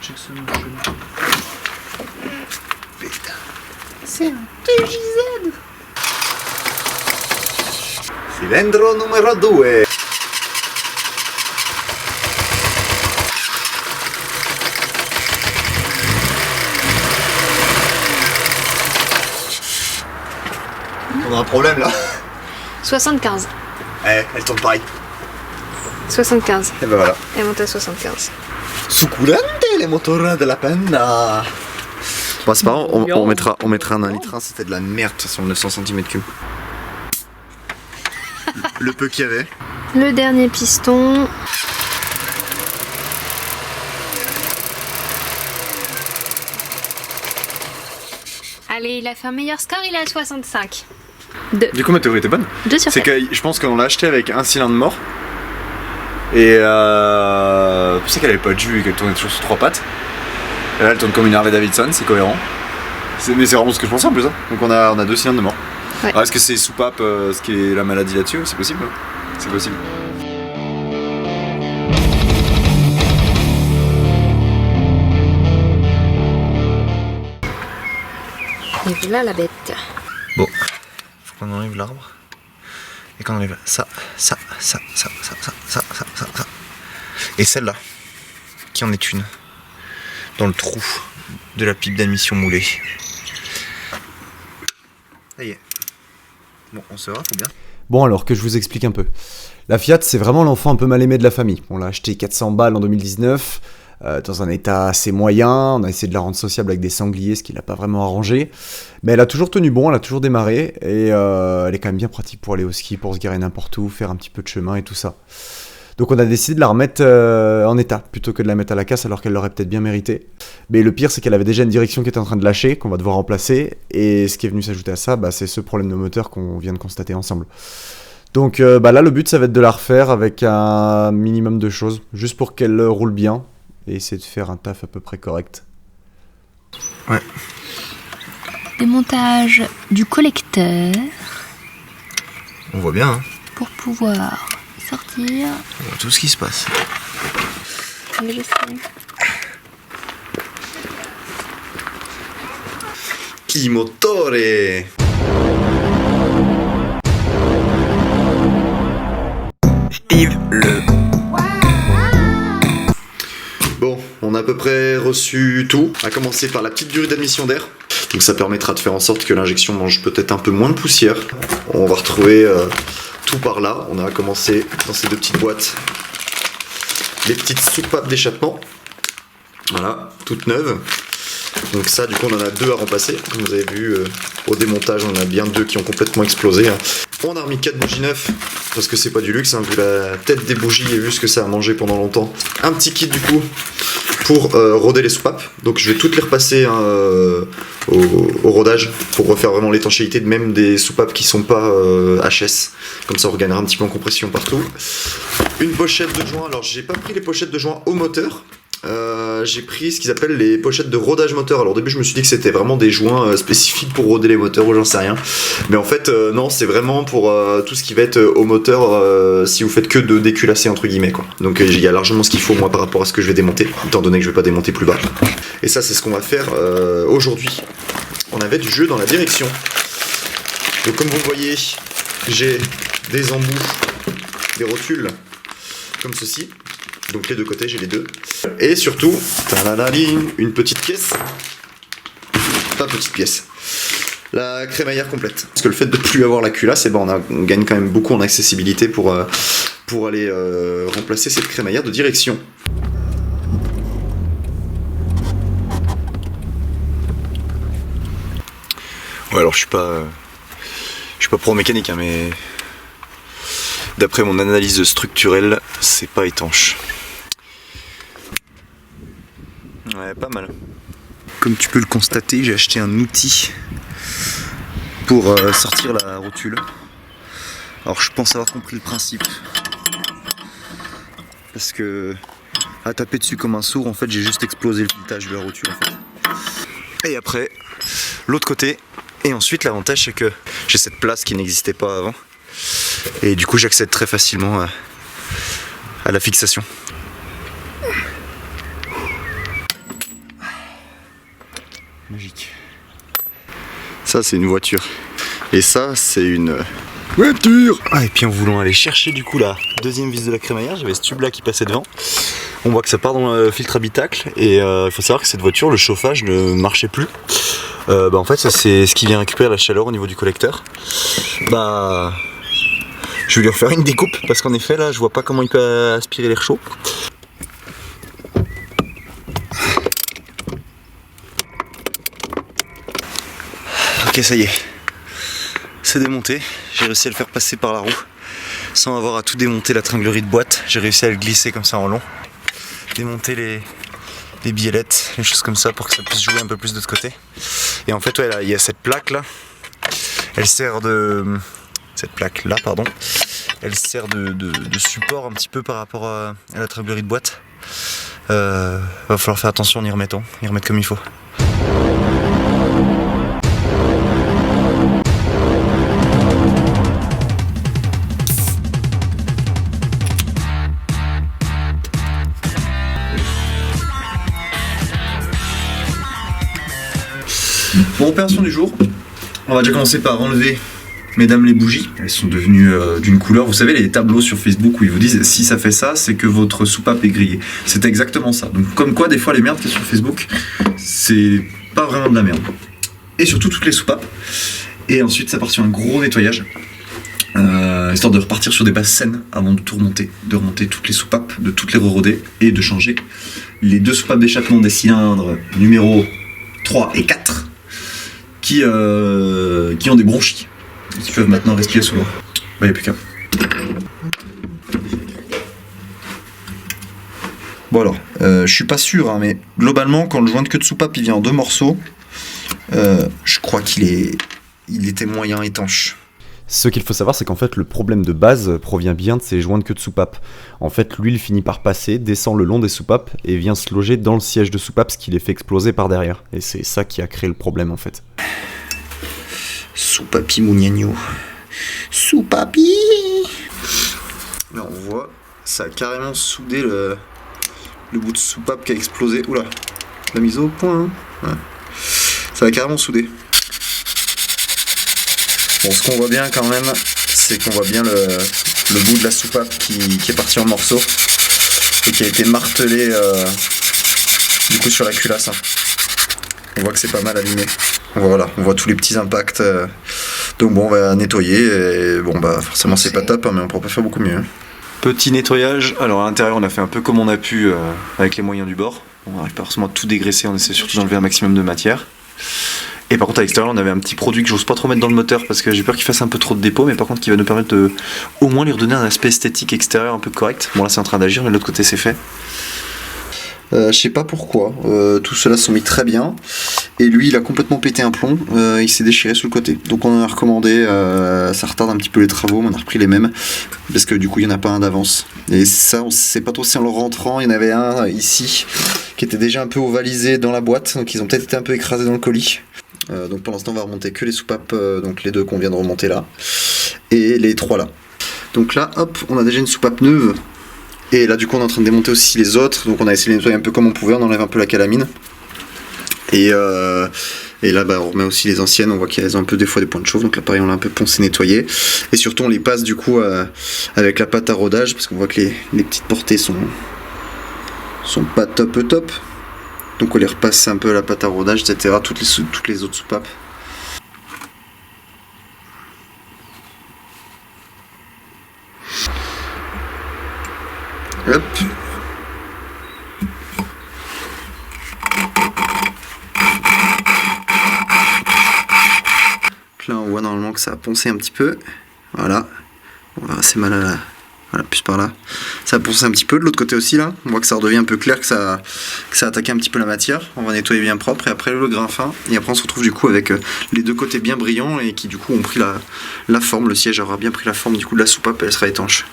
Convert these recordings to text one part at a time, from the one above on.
Jackson Motion. Putain. C'est un TJZ. Cilindro numero 2. On a un problème là. 75. Elle tourne pareil. 75. Et ben voilà. Elle monte à 75. Succulente les moteurs de la penna. Bon c'est pas grave, on mettra un 1 litre, c'était de la merde de toute façon, 900 cm3. Le peu qu'il y avait. Le dernier piston. Allez, il a fait un meilleur score, il est à 65. Du coup ma théorie était bonne. 2 sur 4. C'est que je pense qu'on l'a acheté avec un cylindre mort. Et c'est pour ça qu'elle avait pas de jus et qu'elle tournait toujours sur 3 pattes. Et là elle tourne comme une Harley Davidson, c'est cohérent. Mais c'est vraiment ce que je pensais en plus. Hein. Donc on a 2 cylindres de mort. Ouais. Alors est-ce que c'est soupape ce qui est la maladie là-dessus? C'est possible. C'est possible. Et voilà la bête. Bon, faut qu'on enlève l'arbre. Et qu'on enlève ça. Et celle-là, qui en est une, dans le trou de la pipe d'admission moulée. Ça y est. Bon, on se verra, faut bien. Bon alors que je vous explique un peu. La Fiat c'est vraiment l'enfant un peu mal aimé de la famille. On l'a acheté 400 balles en 2019, dans un état assez moyen, on a essayé de la rendre sociable avec des sangliers, ce qui l'a pas vraiment arrangé. Mais elle a toujours tenu bon, elle a toujours démarré, et elle est quand même bien pratique pour aller au ski, pour se garer n'importe où, faire un petit peu de chemin et tout ça. Donc on a décidé de la remettre en état, plutôt que de la mettre à la casse alors qu'elle l'aurait peut-être bien mérité. Mais le pire c'est qu'elle avait déjà une direction qui était en train de lâcher, qu'on va devoir remplacer, et ce qui est venu s'ajouter à ça, c'est ce problème de moteur qu'on vient de constater ensemble. Donc là le but ça va être de la refaire avec un minimum de choses, juste pour qu'elle roule bien, et essayer de faire un taf à peu près correct. Ouais. Démontage du collecteur On voit bien, hein. pour pouvoir sortir. On voit tout ce qui se passe. Mais je sais. Qui motore! Steve le. Bon, on a à peu près reçu tout. On va commencer par la petite durée d'admission d'air. Donc ça permettra de faire en sorte que l'injection mange peut-être un peu moins de poussière. On va retrouver tout par là. On a commencé dans ces 2 petites boîtes. Les petites soupapes d'échappement. Voilà, toutes neuves. Donc ça, du coup, on en a 2 à remplacer. Comme vous avez vu, au démontage, on en a bien 2 qui ont complètement explosé. On a remis 4 bougies neuves, parce que c'est pas du luxe, hein, vu la tête des bougies et vu ce que ça a mangé pendant longtemps. Un petit kit, du coup, pour roder les soupapes. Donc je vais toutes les repasser au rodage, pour refaire vraiment l'étanchéité, même des soupapes qui sont pas HS. Comme ça, on regagnera un petit peu en compression partout. Une pochette de joint. Alors, j'ai pas pris les pochettes de joint au moteur. J'ai pris ce qu'ils appellent les pochettes de rodage moteur. Alors au début je me suis dit que c'était vraiment des joints spécifiques pour roder les moteurs ou j'en sais rien. Mais en fait non, c'est vraiment pour tout ce qui va être au moteur si vous faites que de déculasser entre guillemets quoi. Donc il y a largement ce qu'il faut moi par rapport à ce que je vais démonter, étant donné que je vais pas démonter plus bas. Et ça c'est ce qu'on va faire aujourd'hui. On avait du jeu dans la direction. Donc comme vous le voyez, j'ai des embouts, des rotules comme ceci. Donc les 2 côtés, j'ai les 2. Et surtout, une petite pièce. Pas petite pièce. La crémaillère complète. Parce que le fait de ne plus avoir la culasse, on gagne quand même beaucoup en accessibilité pour aller remplacer cette crémaillère de direction. Ouais, alors je suis pas pro mécanique, hein, mais d'après mon analyse structurelle, c'est pas étanche. Ouais, pas mal. Comme tu peux le constater, j'ai acheté un outil pour sortir la rotule. Alors je pense avoir compris le principe. Parce que à taper dessus comme un sourd, en fait j'ai juste explosé le filetage de la rotule en fait. Et après, l'autre côté. Et ensuite l'avantage c'est que j'ai cette place qui n'existait pas avant. Et du coup j'accède très facilement à la fixation. magique. Ça, c'est une voiture. Et ça, c'est une voiture. Ah, et puis en voulant aller chercher du coup la deuxième vis de la crémaillère, j'avais ce tube là qui passait devant. On voit que ça part dans le filtre habitacle et il faut savoir que cette voiture, le chauffage ne marchait plus. En fait, ça c'est ce qui vient récupérer la chaleur au niveau du collecteur. Je vais lui refaire une découpe parce qu'en effet là, je vois pas comment il peut aspirer l'air chaud. Ok, ça y est, c'est démonté. J'ai réussi à le faire passer par la roue sans avoir à tout démonter la tringlerie de boîte. J'ai réussi à le glisser comme ça en long, démonter les biellettes, les choses comme ça pour que ça puisse jouer un peu plus de l'autre côté. Et en fait, ouais, là, il y a cette plaque là, elle sert de support un petit peu par rapport à la tringlerie de boîte. Va falloir faire attention en y remettant, y remettre comme il faut. Bon, opération du jour. On va déjà commencer par enlever, mesdames, les bougies. Elles sont devenues d'une couleur. Vous savez, les tableaux sur Facebook où ils vous disent si ça fait ça, c'est que votre soupape est grillée. C'est exactement ça. Donc, comme quoi, des fois, les merdes qu'il y a sur Facebook, c'est pas vraiment de la merde. Et surtout, toutes les soupapes. Et ensuite, ça part sur un gros nettoyage. Histoire de repartir sur des bases saines avant de tout remonter. De remonter toutes les soupapes, de toutes les reroder et de changer les deux soupapes d'échappement des cylindres numéro 3 et 4. Qui ont des bronchies, qui peuvent maintenant respirer sous l'eau. Bah, y'a plus qu'à. Bon alors, je suis pas sûr, hein, mais globalement, quand le joint de queue de soupape il vient en 2 morceaux, je crois qu'il était moyen étanche. Ce qu'il faut savoir, c'est qu'en fait, le problème de base provient bien de ces joints de queue de soupape. En fait, l'huile finit par passer, descend le long des soupapes et vient se loger dans le siège de soupape, ce qui les fait exploser par derrière. Et c'est ça qui a créé le problème, en fait. Soupapi mouniagno. Soupapi. Là, on voit, ça a carrément soudé le bout de soupape qui a explosé. Oula, la mise au point. Hein. Ouais. Ça a carrément soudé. Bon, ce qu'on voit bien quand même, c'est qu'on voit bien le bout de la soupape qui est parti en morceaux et qui a été martelé du coup sur la culasse. Hein. On voit que c'est pas mal abîmé. Voilà, on voit tous les petits impacts. Donc bon, on va nettoyer et bon forcément c'est pas top, hein, mais on pourra pas faire beaucoup mieux. Hein. Petit nettoyage. Alors à l'intérieur, on a fait un peu comme on a pu avec les moyens du bord. On n'arrive pas forcément à tout dégraisser, on essaie surtout d'enlever un maximum de matière. Et par contre à l'extérieur on avait un petit produit que j'ose pas trop mettre dans le moteur parce que j'ai peur qu'il fasse un peu trop de dépôt, mais par contre qui va nous permettre de au moins lui redonner un aspect esthétique extérieur un peu correct. Bon là c'est en train d'agir mais de l'autre côté c'est fait. Je sais pas pourquoi, tout cela se sont mis très bien et lui il a complètement pété un plomb, il s'est déchiré sous le côté. Donc on en a recommandé, ça retarde un petit peu les travaux, mais on a repris les mêmes parce que du coup il n'y en a pas un d'avance. Et ça on sait pas trop si en le rentrant, il y en avait un ici qui était déjà un peu ovalisé dans la boîte, donc ils ont peut-être été un peu écrasés dans le colis. Donc pour l'instant on va remonter que les soupapes, donc les 2 qu'on vient de remonter là et les 3 là. Donc là hop, on a déjà une soupape neuve. Et là du coup on est en train de démonter aussi les autres, donc on a essayé de les nettoyer un peu comme on pouvait, on enlève un peu la calamine. Et là on remet aussi les anciennes, on voit qu'elles ont un peu des fois des points de chauffe, donc là pareil on l'a un peu poncé, nettoyé. Et surtout on les passe du coup avec la pâte à rodage, parce qu'on voit que les petites portées sont pas top. Donc on les repasse un peu à la pâte à rodage, etc. Toutes les autres soupapes. Hop. Là on voit normalement que ça a poncé un petit peu. Voilà. On va assez mal à la... Voilà, plus par là. Ça a poncé un petit peu. De l'autre côté aussi là. On voit que ça redevient un peu clair, que ça a attaqué un petit peu la matière. On va nettoyer bien propre et après le grain fin. Et après on se retrouve du coup avec les 2 côtés bien brillants et qui du coup ont pris la forme. Le siège aura bien pris la forme du coup de la soupape et elle sera étanche.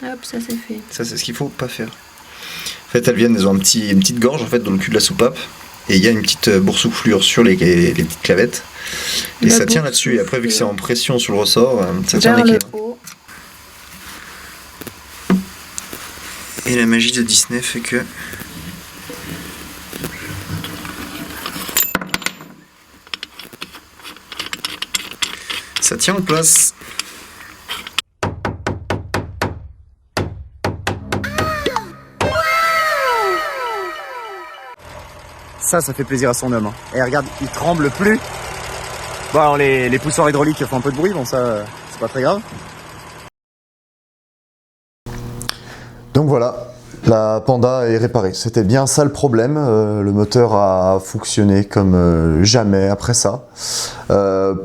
Hop, ça c'est fait. Ça c'est ce qu'il faut pas faire. En fait elles ont une petite gorge en fait dans le cul de la soupape et il y a une petite boursouflure sur les petites clavettes et ça tient là-dessus et après vu que c'est en pression sur le ressort ça tient en équilibre. Et la magie de Disney fait que Ça tient en place. Ça fait plaisir à son homme. Hein. Et regarde, il tremble plus. Bon, alors les poussoirs hydrauliques font un peu de bruit, bon ça, c'est pas très grave. Donc voilà, la Panda est réparée. C'était bien ça le problème. Le moteur a fonctionné comme jamais après ça.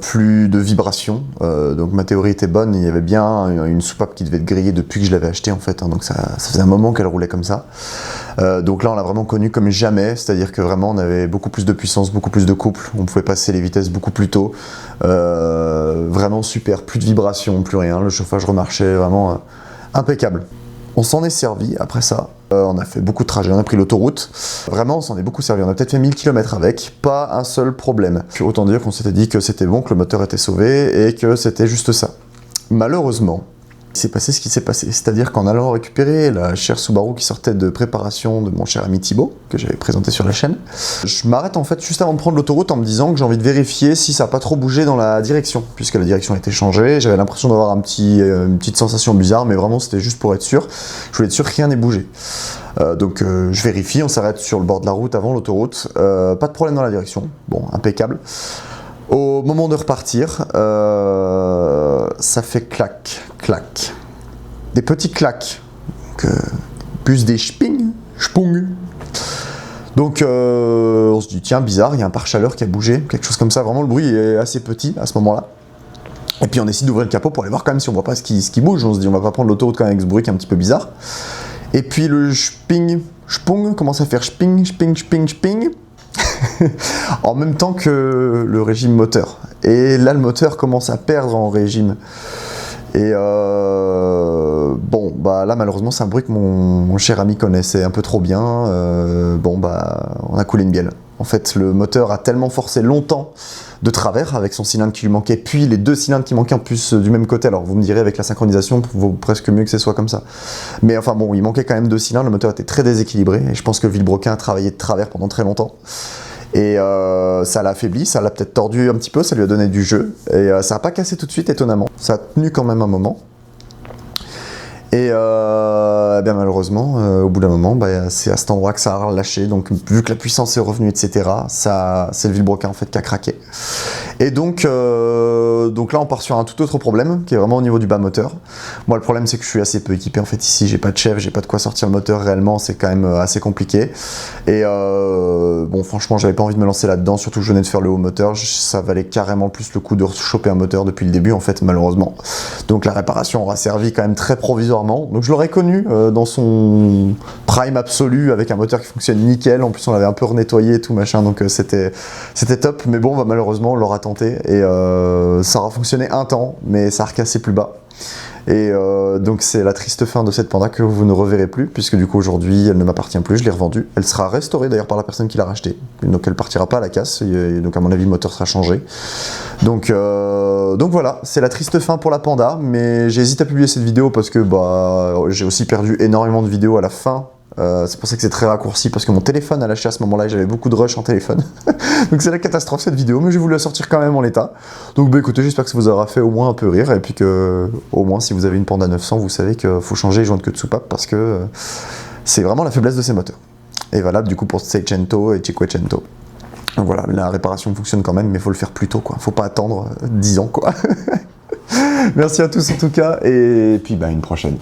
Plus de vibrations. Donc ma théorie était bonne. Il y avait bien une soupape qui devait être grillée depuis que je l'avais achetée en fait. Hein, donc ça faisait un moment qu'elle roulait comme ça. Donc là on l'a vraiment connu comme jamais. C'est-à-dire que vraiment on avait beaucoup plus de puissance, beaucoup plus de couple. On pouvait passer les vitesses beaucoup plus tôt. Vraiment super. Plus de vibrations, plus rien. Le chauffage remarchait vraiment impeccable. On s'en est servi après ça, on a fait beaucoup de trajets, on a pris l'autoroute, vraiment on s'en est beaucoup servi, on a peut-être fait 1000 km avec, pas un seul problème. Autant dire qu'on s'était dit que c'était bon, que le moteur était sauvé et que c'était juste ça. Malheureusement, il s'est passé ce qui s'est passé, c'est-à-dire qu'en allant récupérer la chère Subaru qui sortait de préparation de mon cher ami Thibaut, que j'avais présenté sur la chaîne, je m'arrête en fait juste avant de prendre l'autoroute en me disant que j'ai envie de vérifier si ça n'a pas trop bougé dans la direction, puisque la direction a été changée, j'avais l'impression d'avoir une petite sensation bizarre, mais vraiment c'était juste pour être sûr, je voulais être sûr que rien n'ait bougé. Donc je vérifie, on s'arrête sur le bord de la route avant l'autoroute, pas de problème dans la direction, bon, impeccable. Au moment de repartir, ça fait clac, clac. Des petits clacs. Plus des spung. Donc on se dit, tiens, bizarre, il y a un pare-chaleur qui a bougé, quelque chose comme ça. Vraiment, le bruit est assez petit à ce moment-là. Et puis on décide d'ouvrir le capot pour aller voir quand même si on voit pas ce qui bouge. On se dit, on va pas prendre l'autoroute quand même avec ce bruit qui est un petit peu bizarre. Et puis le spung commence à faire sping. En même temps que le régime moteur. Et là, le moteur commence à perdre en régime. Et bon, bah là, malheureusement, c'est un bruit que mon cher ami connaissait un peu trop bien. Bon, bah, on a coulé une bielle. En fait, le moteur a tellement forcé longtemps de travers avec son cylindre qui lui manquait, puis les deux cylindres qui manquaient en plus du même côté. Alors vous me direz, avec la synchronisation, vaut presque mieux que ce soit comme ça. Mais enfin bon, il manquait quand même deux cylindres, le moteur était très déséquilibré, et je pense que Villebrequin a travaillé de travers pendant très longtemps. Et ça l'a affaibli, ça l'a peut-être tordu un petit peu, ça lui a donné du jeu, et ça n'a pas cassé tout de suite, étonnamment. Ça a tenu quand même un moment. Et bien malheureusement, au bout d'un moment, bah, c'est à cet endroit que ça a relâché. Donc vu que la puissance est revenue, etc., c'est le Villebrequin en fait qui a craqué. Et donc là, on part sur un tout autre problème, qui est vraiment au niveau du bas moteur. Moi, le problème, c'est que je suis assez peu équipé. En fait, ici, j'ai pas de chef, j'ai pas de quoi sortir le moteur réellement. C'est quand même assez compliqué. Et bon, franchement, j'avais pas envie de me lancer là-dedans, surtout que je venais de faire le haut moteur. Ça valait carrément plus le coup de choper un moteur depuis le début, en fait, malheureusement. Donc la réparation aura servi quand même très provisoirement. Donc je l'aurais connu dans son prime absolu, avec un moteur qui fonctionne nickel. En plus, on l'avait un peu renettoyé et tout machin, donc c'était top. Mais bon, bah, malheureusement, on l'aura tenté et ça aura fonctionné un temps, mais ça a recassé plus bas. Et donc c'est la triste fin de cette Panda que vous ne reverrez plus, puisque du coup aujourd'hui elle ne m'appartient plus, je l'ai revendue. Elle sera restaurée d'ailleurs par la personne qui l'a rachetée, donc elle partira pas à la casse, et donc à mon avis le moteur sera changé. Donc voilà, c'est la triste fin pour la Panda, mais j'ai hésité à publier cette vidéo parce que bah, j'ai aussi perdu énormément de vidéos à la fin. C'est pour ça que c'est très raccourci, parce que mon téléphone a lâché à ce moment-là et j'avais beaucoup de rush en téléphone. Donc c'est la catastrophe cette vidéo, mais j'ai voulu la sortir quand même en l'état. Donc bah écoutez, j'espère que ça vous aura fait au moins un peu rire, et puis que au moins si vous avez une Panda 900, vous savez qu'il faut changer les joints de queue de soupape, parce que c'est vraiment la faiblesse de ces moteurs. Et valable du coup pour Seicento et Cinquecento. Donc voilà, la réparation fonctionne quand même, mais il faut le faire plus tôt, quoi. Faut pas attendre 10 ans, quoi. Merci à tous en tout cas, et puis bah, une prochaine.